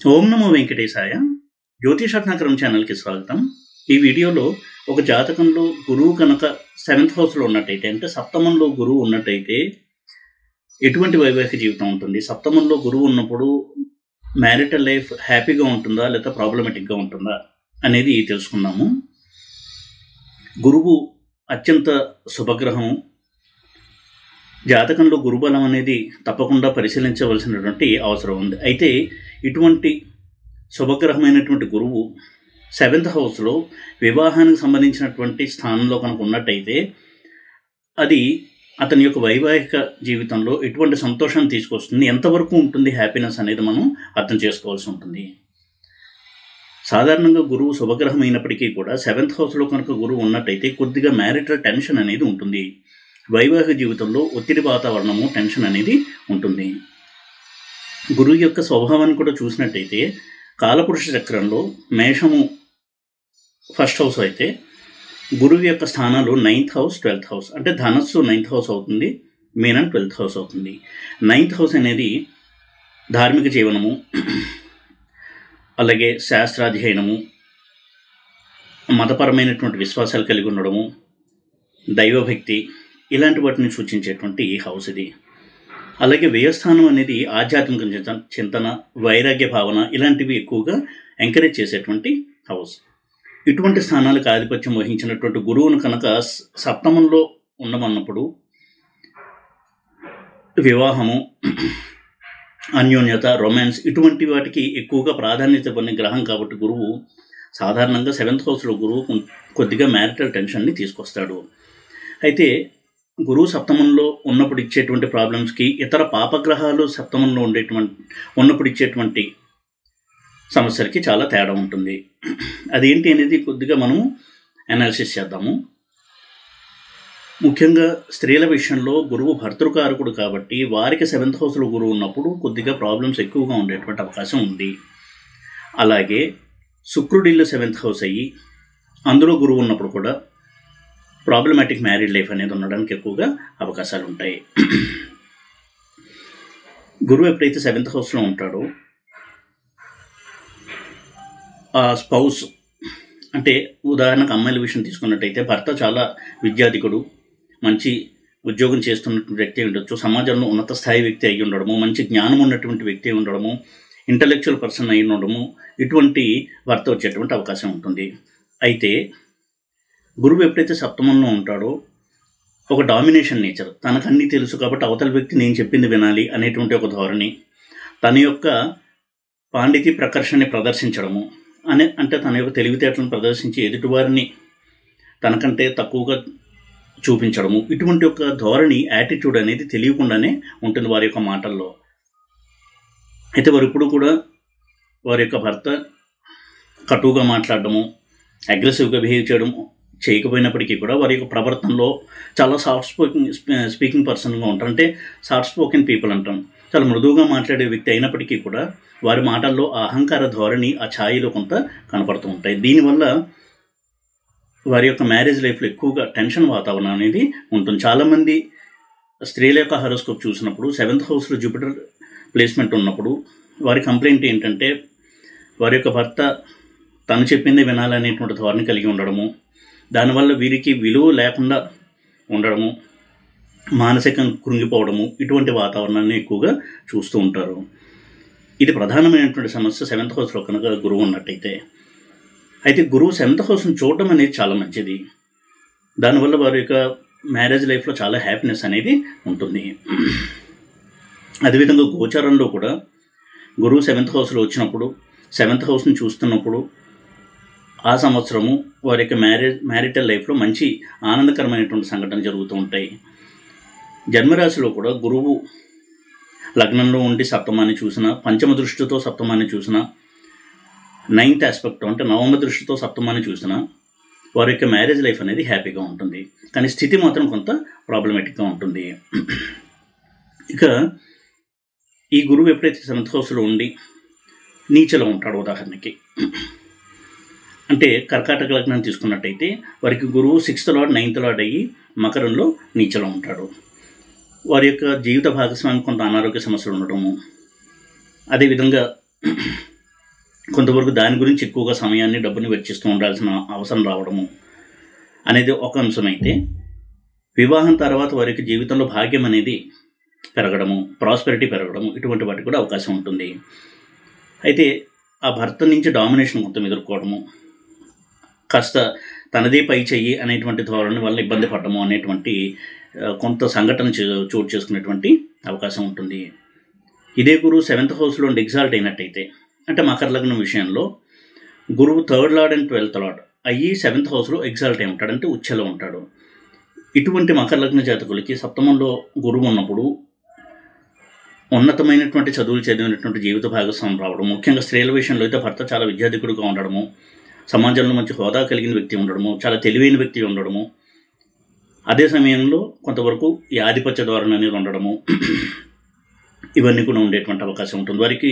ఓం నమో వెంకటేశాయ. జ్యోతిషరత్నాకరం ఛానల్కి స్వాగతం. ఈ వీడియోలో ఒక జాతకంలో గురువు కనుక 7th హౌస్లో ఉన్నట్టయితే, అంటే సప్తమంలో గురువు ఉన్నట్టయితే ఎటువంటి వైవాహిక జీవితం ఉంటుంది, సప్తమంలో గురువు ఉన్నప్పుడు మ్యారిటల్ లైఫ్ హ్యాపీగా ఉంటుందా లేదా ప్రాబ్లమేటిక్గా ఉంటుందా అనేది తెలుసుకుందాము. గురువు అత్యంత శుభగ్రహం. జాతకంలో గురుబలం అనేది తప్పకుండా పరిశీలించవలసినటువంటి అవసరం ఉంది. అయితే ఇటువంటి శుభగ్రహమైనటువంటి గురువు 7th హౌస్లో వివాహానికి సంబంధించినటువంటి స్థానంలో కనుక ఉన్నట్టయితే అది అతని యొక్క వైవాహిక జీవితంలో ఎటువంటి సంతోషాన్ని తీసుకొస్తుంది, ఎంతవరకు ఉంటుంది హ్యాపీనెస్ అనేది మనం అర్థం చేసుకోవాల్సి ఉంటుంది. సాధారణంగా గురువు శుభగ్రహం అయినప్పటికీ కూడా 7th హౌస్లో కనుక గురువు ఉన్నట్టయితే కొద్దిగా మ్యారిటల్ టెన్షన్ అనేది ఉంటుంది. వైవాహిక జీవితంలో ఒత్తిడి వాతావరణము, టెన్షన్ అనేది ఉంటుంది. గురువు యొక్క స్వభావాన్ని కూడా చూసినట్టయితే కాలపురుష చక్రంలో మేషము 1st హౌస్ అయితే గురువు యొక్క స్థానాలు 9th హౌస్, 12th హౌస్. అంటే ధనస్సు 9th హౌస్ అవుతుంది, మీనం 12th హౌస్ అవుతుంది. 9th హౌస్ అనేది ధార్మిక జీవనము, అలాగే శాస్త్రాధ్యయనము, మతపరమైనటువంటి విశ్వాసాలు కలిగి ఉండడము, దైవభక్తి, ఇలాంటి వాటిని సూచించేటువంటి హౌస్ ఇది. అలాగే వ్యయస్థానం అనేది ఆధ్యాత్మిక చింతన, వైరాగ్య భావన ఇలాంటివి ఎక్కువగా ఎంకరేజ్ చేసేటువంటి హౌస్. ఇటువంటి స్థానాలకు ఆధిపత్యం వహించినటువంటి గురువును కనుక సప్తమంలో ఉండమన్నప్పుడు వివాహము, అన్యోన్యత, రొమాన్స్ ఇటువంటి వాటికి ఎక్కువగా ప్రాధాన్యత పొందిన గ్రహం కాబట్టి గురువు సాధారణంగా 7th హౌస్లో గురువు కొద్దిగా మ్యారిటల్ టెన్షన్ని తీసుకొస్తాడు. అయితే గురువు సప్తమంలో ఉన్నప్పుడు ఇచ్చేటువంటి ప్రాబ్లమ్స్కి ఇతర పాపగ్రహాలు సప్తమంలో ఉన్నప్పుడు ఇచ్చేటువంటి సమస్యలకి చాలా తేడా ఉంటుంది. అదేంటి అనేది కొద్దిగా మనము అనాలిసిస్ చేద్దాము. ముఖ్యంగా స్త్రీల విషయంలో గురువు భర్తృకారకుడు కాబట్టి వారికి 7th హౌస్లో గురువు ఉన్నప్పుడు కొద్దిగా ప్రాబ్లమ్స్ ఎక్కువగా ఉండేటువంటి అవకాశం ఉంది. అలాగే శుక్రుడిల్లు 7th హౌస్ అయ్యి అందులో గురువు ఉన్నప్పుడు కూడా ప్రాబ్లమాటిక్ మ్యారీడ్ లైఫ్ అనేది ఉండడానికి ఎక్కువగా అవకాశాలు ఉంటాయి. గురువు ఎప్పుడైతే 7th హౌస్లో ఉంటాడో ఆ స్పౌస్, అంటే ఉదాహరణకు అమ్మాయిల విషయం తీసుకున్నట్టయితే భర్త చాలా విద్యాధికుడు, మంచి ఉద్యోగం చేస్తున్నటువంటి వ్యక్తి అయి ఉండొచ్చు, సమాజంలో ఉన్నత స్థాయి వ్యక్తి అయి ఉండడము, మంచి జ్ఞానం ఉన్నటువంటి వ్యక్తి అయి ఉండడము, ఇంటలెక్చువల్ పర్సన్ అయి ఉండడము, ఇటువంటి భర్త వచ్చేటువంటి అవకాశం ఉంటుంది. అయితే గురువు ఎప్పుడైతే సప్తమంలో ఉంటాడో ఒక డామినేషన్ నేచర్, తనకు అన్నీ తెలుసు కాబట్టి అవతల వ్యక్తి నేను చెప్పింది వినాలి అనేటువంటి ఒక ధోరణి, తన యొక్క పాండిత్య ప్రకర్షణని ప్రదర్శించడము అంటే తన యొక్క తెలివితేటలను ప్రదర్శించి ఎదుటివారిని తనకంటే తక్కువగా చూపించడము, ఇటువంటి ఒక ధోరణి, యాటిట్యూడ్ అనేది తెలియకుండానే ఉంటుంది వారి యొక్క మాటల్లో. అయితే వారు ఇప్పుడు కూడా వారి యొక్క భర్త కటువుగా మాట్లాడడము, అగ్రెసివ్గా బిహేవ్ చేయడం చేయకపోయినప్పటికీ కూడా వారి యొక్క ప్రవర్తనలో చాలా సాఫ్ట్ స్పీకింగ్ పర్సన్గా ఉంటారు. అంటే సాఫ్ట్ స్పోకెన్ పీపుల్ అంటాం. చాలా మృదువుగా మాట్లాడే వ్యక్తి అయినప్పటికీ కూడా వారి మాటల్లో ఆ అహంకార ధోరణి, ఆ ఛాయలో కొంత కనపడుతూ ఉంటాయి. దీనివల్ల వారి యొక్క మ్యారేజ్ లైఫ్లో ఎక్కువగా టెన్షన్ వాతావరణం అనేది ఉంటుంది. చాలామంది స్త్రీల యొక్క హారోస్కోప్ చూసినప్పుడు 7th హౌస్లో జూపిటర్ ప్లేస్మెంట్ ఉన్నప్పుడు వారి కంప్లైంట్ ఏంటంటే వారి యొక్క భర్త తను చెప్పిందే వినాలనేటువంటి ధోరణి కలిగి ఉండడము, దానివల్ల వీరికి విలువ లేకుండా ఉండడము, మానసికంగా కృంగిపోవడము, ఇటువంటి వాతావరణాన్ని ఎక్కువగా చూస్తూ ఉంటారు. ఇది ప్రధానమైనటువంటి సమస్య 7th హౌస్లో కనుక గురువు ఉన్నట్టయితే. అయితే గురువు 7th హౌస్ని చూడడం అనేది చాలా మంచిది. దానివల్ల వారి యొక్క మ్యారేజ్ లైఫ్లో చాలా హ్యాపీనెస్ అనేది ఉంటుంది. అదేవిధంగా గోచారంలో కూడా గురువు 7th హౌస్లో వచ్చినప్పుడు, 7th హౌస్ని చూస్తున్నప్పుడు ఆ సంవత్సరము వారి యొక్క మ్యారిటల్ లైఫ్లో మంచి ఆనందకరమైనటువంటి సంఘటనలు జరుగుతూ ఉంటాయి. జన్మరాశిలో కూడా గురువు లగ్నంలో ఉండి సప్తమాన్ని చూసిన, పంచమ దృష్టితో సప్తమాన్ని చూసిన, 9th ఆస్పెక్ట్ అంటే నవమ దృష్టితో సప్తమాన్ని చూసిన వారి యొక్క మ్యారేజ్ లైఫ్ అనేది హ్యాపీగా ఉంటుంది. కానీ స్థితి మాత్రం కొంత ప్రాబ్లమేటిక్గా ఉంటుంది. ఇక ఈ గురువు ఎప్పుడైతే 7th హౌస్లో ఉండి నీచలో ఉంటాడో, ఉదాహరణకి అంటే కర్కాటక లగ్నాన్ని తీసుకున్నట్టయితే వారికి గురువు 6th లార్డ్ 9th లార్డ్ అయ్యి మకరంలో నీచలో ఉంటాడు. వారి యొక్క జీవిత భాగస్వామి కొంత అనారోగ్య సమస్యలు ఉండటము, అదేవిధంగా కొంతవరకు దాని గురించి ఎక్కువగా సమయాన్ని డబ్బుని వెచ్చిస్తూ ఉండాల్సిన అవసరం రావడము అనేది ఒక అంశం అయితే, వివాహం తర్వాత వారికి జీవితంలో భాగ్యం అనేది పెరగడము, ప్రాస్పెరిటీ పెరగడము, ఇటువంటి వాటికి కూడా అవకాశం ఉంటుంది. అయితే ఆ భర్త నుంచి డామినేషన్ మొత్తం ఎదుర్కోవడము, కాస్త తనదే పై చెయ్యి అనేటువంటి ధోరణి వల్ల ఇబ్బంది పడడము అనేటువంటి కొంత సంఘటన చోటు చేసుకునేటువంటి అవకాశం ఉంటుంది. ఇదే గురువు 7th హౌస్లో ఎగ్జాల్ట్ అయినట్టయితే, అంటే మకర లగ్నం విషయంలో గురువు 3rd lord and 12th lord అయ్యి 7th హౌస్లో ఎగ్జాల్ట్ అయి ఉంటాడు, అంటే ఉచ్చలో ఉంటాడు. ఇటువంటి మకర లగ్న జాతకులకి సప్తమంలో గురువు ఉన్నప్పుడు ఉన్నతమైనటువంటి చదువులు చదివినటువంటి జీవిత భాగస్వామి రావడం, ముఖ్యంగా స్త్రీల విషయంలో అయితే భర్త చాలా విద్యాధికుడిగా ఉండడము, సమాజంలో మంచి హోదా కలిగిన వ్యక్తి ఉండడము, చాలా తెలివైన వ్యక్తి ఉండడము, అదే సమయంలో కొంతవరకు ఈ ఆధిపత్య ధోరణి అనేది ఉండడము, ఇవన్నీ కూడా ఉండేటువంటి అవకాశం ఉంటుంది. వారికి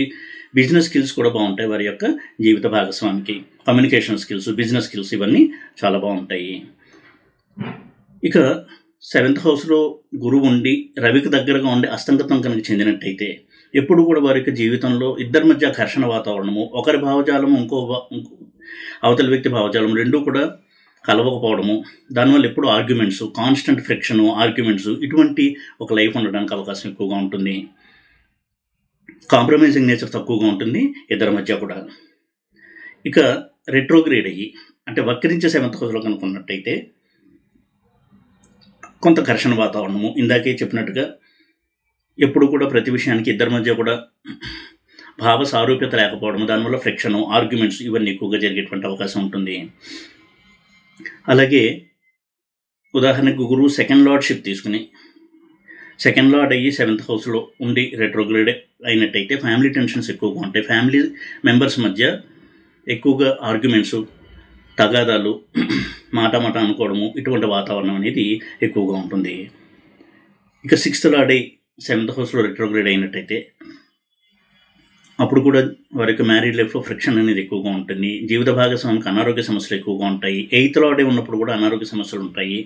బిజినెస్ స్కిల్స్ కూడా బాగుంటాయి. వారి యొక్క జీవిత భాగస్వామికి కమ్యూనికేషన్ స్కిల్స్, బిజినెస్ స్కిల్స్ ఇవన్నీ చాలా బాగుంటాయి. ఇక 7th హౌస్లో గురువు ఉండి రవికి దగ్గరగా ఉండి అస్తంగతం కనుక చెందినట్టయితే ఎప్పుడు కూడా వారికి జీవితంలో ఇద్దరి మధ్య ఘర్షణ వాతావరణము, ఒకరి భావజాలము అవతలి వ్యక్తి భావజాలం రెండూ కూడా కలవకపోవడము, దానివల్ల ఎప్పుడు ఆర్గ్యుమెంట్స్, కాన్స్టెంట్ ఫ్రిక్షను, ఆర్గ్యుమెంట్స్, ఇటువంటి ఒక లైఫ్ ఉండడానికి అవకాశం ఎక్కువగా ఉంటుంది. కాంప్రమైజింగ్ నేచర్ తక్కువగా ఉంటుంది ఇద్దరి మధ్య కూడా. ఇక రెట్రోగ్రేడ్ అయ్యి అంటే వక్రించే 7th హౌస్లో కనుక్కున్నట్టయితే కొంత ఘర్షణ వాతావరణము, ఇందాకే చెప్పినట్టుగా ఎప్పుడు కూడా ప్రతి విషయానికి ఇద్దరి మధ్య కూడా భావ సారూప్యత లేకపోవడము, దానివల్ల ఫ్రిక్షను, ఆర్గ్యుమెంట్స్ ఇవన్నీ ఎక్కువగా జరిగేటువంటి అవకాశం ఉంటుంది. అలాగే ఉదాహరణకు గురువు 2nd లార్డ్షిప్ తీసుకుని 2nd లార్డ్ అయ్యి 7th హౌస్లో ఉండి రెట్రోగ్రేడ్ అయినట్టయితే ఫ్యామిలీ టెన్షన్స్ ఎక్కువగా ఉంటాయి. ఫ్యామిలీ మెంబర్స్ మధ్య ఎక్కువగా ఆర్గ్యుమెంట్స్, తగాదాలు, మాట అనుకోవడము, ఇటువంటి వాతావరణం అనేది ఎక్కువగా ఉంటుంది. ఇక 6th లార్డ్ అయ్యి 7th హౌస్లో రెట్రోగ్రేడ్ అయినట్టయితే అప్పుడు కూడా వారికి మ్యారీడ్ లైఫ్లో ఫ్రిక్షన్ అనేది ఎక్కువగా ఉంటుంది. జీవిత భాగస్వామికి అనారోగ్య సమస్యలు ఎక్కువగా ఉంటాయి. 8th లార్డ్ ఉన్నప్పుడు కూడా అనారోగ్య సమస్యలు ఉంటాయి.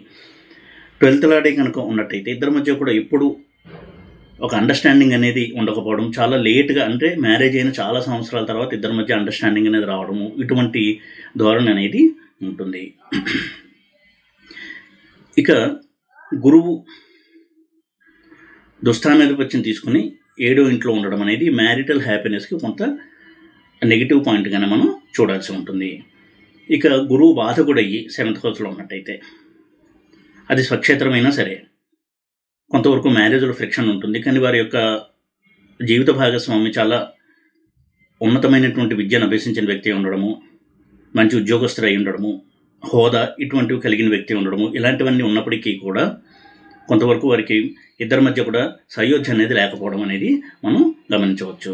12th లార్డ్ కనుక ఉన్నట్టయితే ఇద్దరి మధ్య కూడా ఎప్పుడు ఒక అండర్స్టాండింగ్ అనేది ఉండకపోవడం, చాలా లేట్గా అంటే మ్యారేజ్ అయిన చాలా సంవత్సరాల తర్వాత ఇద్దరి మధ్య అండర్స్టాండింగ్ అనేది రావడము, ఇటువంటి ధోరణి అనేది ఉంటుంది. ఇక గురువు దుస్థానాధిపత్యం తీసుకుని 7వ ఇంట్లో ఉండడం అనేది మ్యారిటల్ హ్యాపీనెస్కి కొంత నెగిటివ్ పాయింట్గానే మనం చూడాల్సి ఉంటుంది. ఇక గురువు బాధకుడు అయ్యి 7th హౌస్లో ఉన్నట్టయితే అది స్వక్షేత్రమైనా సరే కొంతవరకు మ్యారేజ్లో ఫ్రిక్షన్ ఉంటుంది. కానీ వారి యొక్క జీవిత భాగస్వామి చాలా ఉన్నతమైనటువంటి విద్యను అభ్యసించిన వ్యక్తి ఉండడము, మంచి ఉద్యోగస్తులు అయి ఉండడము, హోదా ఇటువంటివి కలిగిన వ్యక్తి ఉండడము, ఇలాంటివన్నీ ఉన్నప్పటికీ కూడా కొంతవరకు వారికి ఇద్దరి మధ్య కూడా సయోధ్య అనేది లేకపోవడం అనేది మనం గమనించవచ్చు.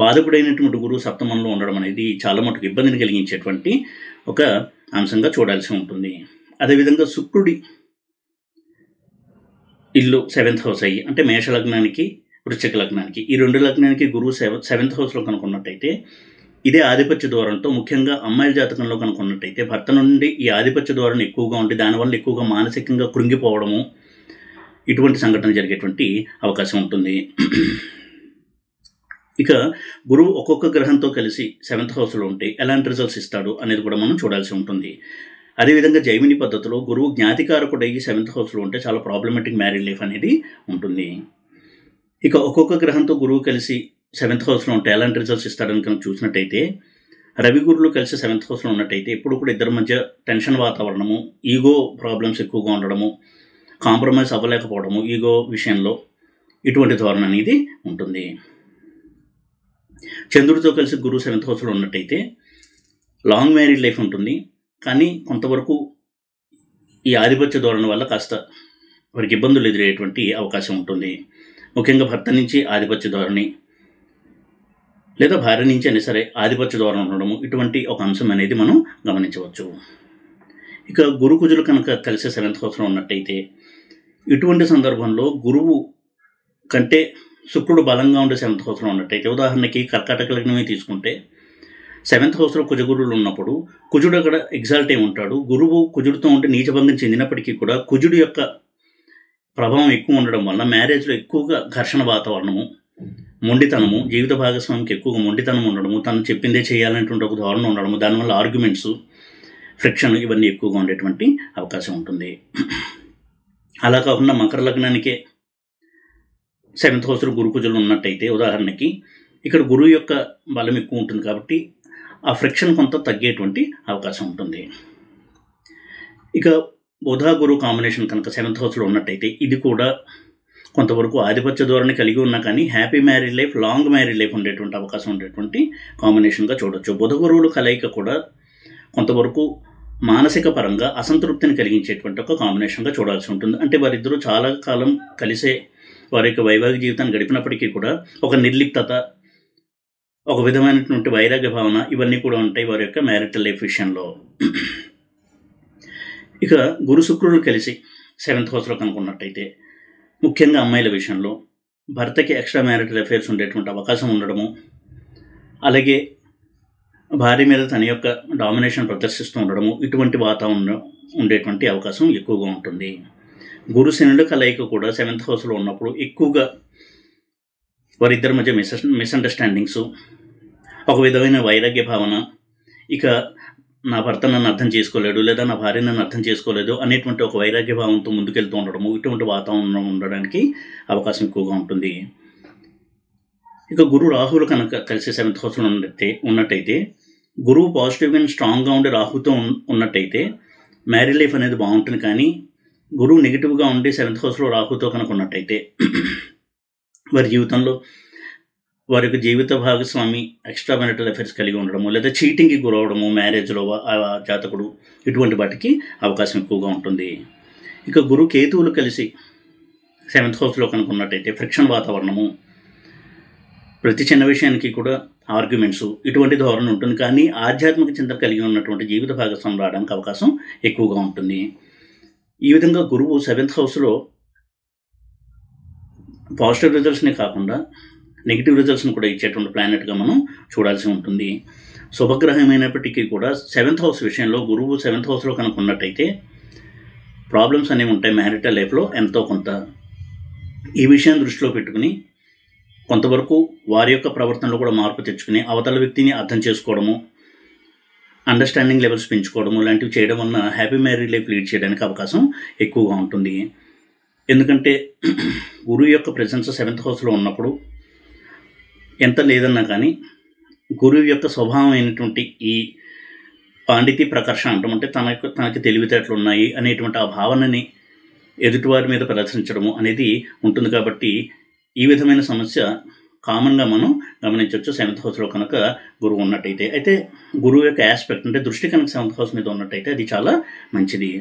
బాధకుడైనటువంటి గురువు సప్తమంలో ఉండడం అనేది చాలా మటుకు ఇబ్బందిని కలిగించేటువంటి ఒక అంశంగా చూడాల్సి ఉంటుంది. అదేవిధంగా శుక్రుడి ఇల్లు 7th హౌస్ అయ్యి అంటే మేషలగ్నానికి, వృశ్చిక లగ్నానికి, ఈ 2 లగ్నానికి గురువు 7th హౌస్లో కనుక్కున్నట్టయితే ఇదే ఆధిపత్య ధోరణితో, ముఖ్యంగా అమ్మాయిల జాతకంలో కనుక్కున్నట్టయితే భర్త నుండి ఈ ఆధిపత్య ధోరణి ఎక్కువగా ఉండి దానివల్ల ఎక్కువగా మానసికంగా కృంగిపోవడము, ఇటువంటి సంఘటన జరిగేటువంటి అవకాశం ఉంటుంది. ఇక గురువు ఒక్కొక్క గ్రహంతో కలిసి 7th హౌస్లో ఉంటే ఎలాంటి రిజల్ట్స్ ఇస్తాడు అనేది కూడా మనం చూడాల్సి ఉంటుంది. అదేవిధంగా జైమిని పద్ధతిలో గురువు జ్ఞాతికారకుడయ్యి 7th హౌస్లో ఉంటే చాలా ప్రాబ్లమెటిక్ మ్యారీడ్ లైఫ్ అనేది ఉంటుంది. ఇక ఒక్కొక్క గ్రహంతో గురువు కలిసి 7th హౌస్లో ఉంటే ఎలాంటి రిజల్ట్స్ ఇస్తాడని కనుక చూసినట్టయితే, రవి గురువులు కలిసి 7th హౌస్లో ఉన్నట్టయితే ఎప్పుడు కూడా ఇద్దరి మధ్య టెన్షన్ వాతావరణము, ఈగో ప్రాబ్లమ్స్ ఎక్కువగా ఉండడము, కాంప్రమైజ్ అవ్వలేకపోవడము ఈగో విషయంలో, ఇటువంటి ధోరణి అనేది ఉంటుంది. చంద్రుడితో కలిసి గురువు 7th హౌస్లో ఉన్నట్టయితే లాంగ్ మ్యారీడ్ లైఫ్ ఉంటుంది. కానీ కొంతవరకు ఈ ఆధిపత్య ధోరణి వల్ల కాస్త వారికి ఇబ్బందులు ఎదురయ్యేటువంటి అవకాశం ఉంటుంది. ముఖ్యంగా భర్త నుంచి ఆధిపత్య ధోరణి లేదా భార్య నుంచి అయినా సరే ఆధిపత్య ధోరణి ఉండడము, ఇటువంటి ఒక అంశం అనేది మనం గమనించవచ్చు. ఇక గురు కుజులు కనుక కలిసే 7th హౌస్లో ఉన్నట్టయితే ఇటువంటి సందర్భంలో గురువు కంటే శుక్రుడు బలంగా ఉండే 7th హౌస్లో ఉన్నట్టయితే, ఉదాహరణకి కర్కాటక లగ్నమే తీసుకుంటే 7th హౌస్లో కుజగురువులు ఉన్నప్పుడు కుజుడు అక్కడ ఎగ్జాల్ట్ అయి ఉంటాడు. గురువు కుజుడితో ఉంటే నీచభంగం చెందినప్పటికీ కూడా కుజుడు యొక్క ప్రభావం ఎక్కువ ఉండడం వల్ల మ్యారేజ్లో ఎక్కువగా ఘర్షణ వాతావరణము, మొండితనము, జీవిత భాగస్వామికి ఎక్కువగా మొండితనం ఉండడము, తను చెప్పిందే చేయాలనేటువంటి ఒక ధోరణి ఉండడము, దానివల్ల ఆర్గ్యుమెంట్స్, ఫ్రిక్షన్ ఇవన్నీ ఎక్కువగా ఉండేటువంటి అవకాశం ఉంటుంది. అలా కాకుండా మకర లగ్నానికే 7th హౌస్లో గురు కుజులు ఉన్నట్టయితే ఉదాహరణకి ఇక్కడ గురువు యొక్క బలం ఎక్కువ ఉంటుంది కాబట్టి ఆ ఫ్రిక్షన్ కొంత తగ్గేటువంటి అవకాశం ఉంటుంది. ఇక బుధ గురు కాంబినేషన్ కనుక 7th హౌస్లో ఉన్నట్టయితే ఇది కూడా కొంతవరకు ఆధిపత్య ధోరణి కలిగి ఉన్నా కానీ happy married life, long married life ఉండేటువంటి అవకాశం ఉండేటువంటి కాంబినేషన్గా చూడొచ్చు. బుధ గురువులు కలయిక కూడా కొంతవరకు మానసిక పరంగా అసంతృప్తిని కలిగించేటువంటి ఒక కాంబినేషన్గా చూడాల్సి ఉంటుంది. అంటే వారిద్దరూ చాలా కాలం కలిసే వారి యొక్క వైవాహిక జీవితాన్ని గడిపినప్పటికీ కూడా ఒక నిర్లిప్తత, ఒక విధమైనటువంటి వైరాగ్య భావన ఇవన్నీ కూడా ఉంటాయి వారి యొక్క మ్యారిటల్ లైఫ్ విషయంలో. ఇక గురు శుక్రులు కలిసి 7th హౌస్లో కనుక్కున్నట్టయితే ముఖ్యంగా అమ్మాయిల విషయంలో భర్తకి ఎక్స్ట్రా మ్యారిటల్ అఫైర్స్ ఉండేటువంటి అవకాశం ఉండడము, అలాగే భార్య మీద తన యొక్క డామినేషన్ ప్రదర్శిస్తూ ఉండడము, ఇటువంటి వాతావరణం ఉండేటువంటి అవకాశం ఎక్కువగా ఉంటుంది. గురు శనుల కలయిక కూడా 7th హౌస్లో ఉన్నప్పుడు ఎక్కువగా వారిద్దరి మధ్య మిస్అండర్స్టాండింగ్స్, ఒక విధమైన వైరాగ్య భావన, ఇక నా భర్త నన్ను అర్థం చేసుకోలేడు లేదా నా భార్య నన్ను అర్థం చేసుకోలేదు అనేటువంటి ఒక వైరాగ్య భావంతో ముందుకెళ్తూ ఉండడము, ఇటువంటి వాతావరణం ఉండడానికి అవకాశం ఎక్కువగా ఉంటుంది. ఇక గురు రాహువులు కనుక కలిసి 7th హౌస్లో ఉన్నట్టయితే గురువు పాజిటివ్గా స్ట్రాంగ్గా ఉండి రాహుతో ఉన్నట్టయితే మ్యారీడ్ లైఫ్ అనేది బాగుంటుంది. కానీ గురువు నెగిటివ్గా ఉండి 7th హౌస్లో రాహుతో కనుక ఉన్నట్టయితే వారి జీవితంలో వారి యొక్క జీవిత భాగస్వామి ఎక్స్ట్రా మ్యారిటల్ అఫైర్స్ కలిగి ఉండడము, లేదా చీటింగ్కి గురవడము మ్యారేజ్లో ఆ జాతకుడు, ఇటువంటి వాటికి అవకాశం ఎక్కువగా ఉంటుంది. ఇక గురు కేతువులు కలిసి 7th హౌస్లో కనుక ఉన్నట్టయితే ఫ్రిక్షన్ వాతావరణము, ప్రతి చిన్న విషయానికి కూడా ఆర్గ్యుమెంట్స్, ఇటువంటి ధోరణి ఉంటుంది. కానీ ఆధ్యాత్మిక చింతన కలిగి ఉన్నటువంటి జీవిత భాగస్వామి రావడానికి అవకాశం ఎక్కువగా ఉంటుంది. ఈ విధంగా గురువు 7th హౌస్లో పాజిటివ్ రిజల్ట్స్ని కాకుండా నెగిటివ్ రిజల్ట్స్ని కూడా ఇచ్చేటువంటి ప్లానెట్గా మనం చూడాల్సి ఉంటుంది. శుభగ్రహమైనప్పటికీ కూడా 7th హౌస్ విషయంలో గురువు 7th హౌస్లో కనుక ఉన్నట్టయితే ప్రాబ్లమ్స్ అనేవి ఉంటాయి మ్యారిటల్ లైఫ్లో ఎంతో కొంత. ఈ విషయాన్ని దృష్టిలో పెట్టుకుని కొంతవరకు వారి యొక్క ప్రవర్తనలో కూడా మార్పు తెచ్చుకుని అవతల వ్యక్తిని అర్థం చేసుకోవడము, అండర్స్టాండింగ్ లెవెల్స్ పెంచుకోవడము లాంటివి చేయడం వలన హ్యాపీ మ్యారీడ్ లైఫ్ లీడ్ చేయడానికి అవకాశం ఎక్కువగా ఉంటుంది. ఎందుకంటే గురువు యొక్క ప్రెజెన్స్ 7th హౌస్లో ఉన్నప్పుడు ఎంత లేదన్నా కానీ గురువు యొక్క స్వభావం అయినటువంటి ఈ పాండితీ ప్రకర్ష అంటాం, అంటే తనకి తెలివితేటలు ఉన్నాయి అనేటువంటి ఆ భావనని ఎదుటివారి మీద ప్రదర్శించడము అనేది ఉంటుంది. కాబట్టి ఈ విధమైన సమస్య కామన్గా మనం గమనించవచ్చు 7th హౌస్లో కనుక గురువు ఉన్నట్టయితే. అయితే గురువు యొక్క ఆస్పెక్ట్ అంటే దృష్టి కనుక 7th హౌస్ మీద ఉన్నట్టయితే అది చాలా మంచిది.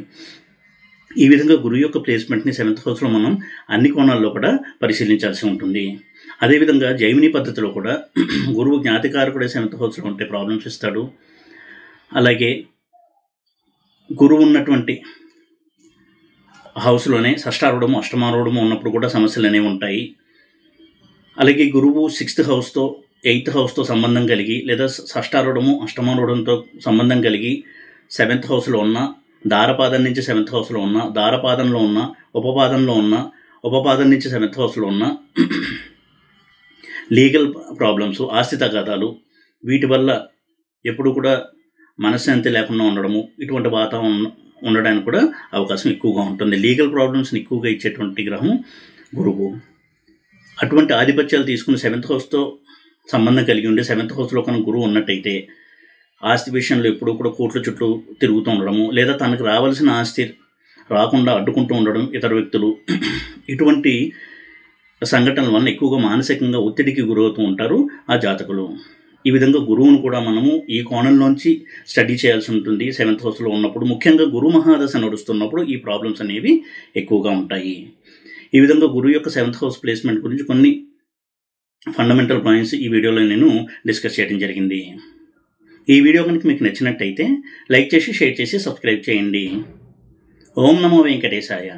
ఈ విధంగా గురువు యొక్క ప్లేస్మెంట్ని 7th హౌస్లో మనం అన్ని కోణాల్లో కూడా పరిశీలించాల్సి ఉంటుంది. అదేవిధంగా జైమిని పద్ధతిలో కూడా గురువు జ్ఞాతికారకుడే 7th హౌస్లో ఉంటే ప్రాబ్లమ్స్ ఇస్తాడు. అలాగే గురువు ఉన్నటువంటి హౌస్లోనే షష్టారూఢము, అష్టమారూఢము ఉన్నప్పుడు కూడా సమస్యలు అనేవి ఉంటాయి. అలాగే గురువు 6th హౌస్తో 8th హౌస్తో సంబంధం కలిగి లేదా షష్టారూఢము, అష్టమారూఢంతో సంబంధం కలిగి 7th హౌస్లో ఉన్న, దారపాదం నుంచి 7th హౌస్లో ఉన్న, దారపాదంలో ఉన్న, ఉపపాదంలో ఉన్న, ఉపపాదం నుంచి 7th హౌస్లో ఉన్న లీగల్ ప్రాబ్లమ్స్, ఆస్తి తగాదాలు, వీటి వల్ల ఎప్పుడు కూడా మనశ్శాంతి లేకుండా ఉండడము, ఇటువంటి వాతావరణం ఉండడానికి కూడా అవకాశం ఎక్కువగా ఉంటుంది. లీగల్ ప్రాబ్లమ్స్ని ఎక్కువగా ఇచ్చేటువంటి గ్రహం గురువు. అటువంటి ఆధిపత్యాలు తీసుకుని 7th హౌస్తో సంబంధం కలిగి ఉండే 7th హౌస్లో కనుక గురువు ఉన్నట్టయితే ఆస్తి విషయంలో ఎప్పుడూ కూడా కోట్ల చుట్టూ తిరుగుతూ ఉండడము, లేదా తనకు రావాల్సిన ఆస్తి రాకుండా అడ్డుకుంటూ ఉండడం ఇతర వ్యక్తులు, ఇటువంటి సంఘటనల వల్ల ఎక్కువగా మానసికంగా ఒత్తిడికి గురవుతూ ఉంటారు ఆ జాతకులు. ఈ విధంగా గురువును కూడా మనము ఈ కోణంలోంచి స్టడీ చేయాల్సి ఉంటుంది 7th హౌస్లో ఉన్నప్పుడు. ముఖ్యంగా గురు మహాదశ నడుస్తున్నప్పుడు ఈ ప్రాబ్లమ్స్ అనేవి ఎక్కువగా ఉంటాయి. ఈ విధంగా గురువు యొక్క 7th హౌస్ ప్లేస్మెంట్ గురించి కొన్ని ఫండమెంటల్ పాయింట్స్ ఈ వీడియోలో నేను డిస్కస్ చేయడం జరిగింది. ఈ వీడియో కనుక మీకు నచ్చినట్టయితే లైక్ చేసి, షేర్ చేసి, సబ్స్క్రైబ్ చేయండి. ఓం నమో వెంకటేశాయ.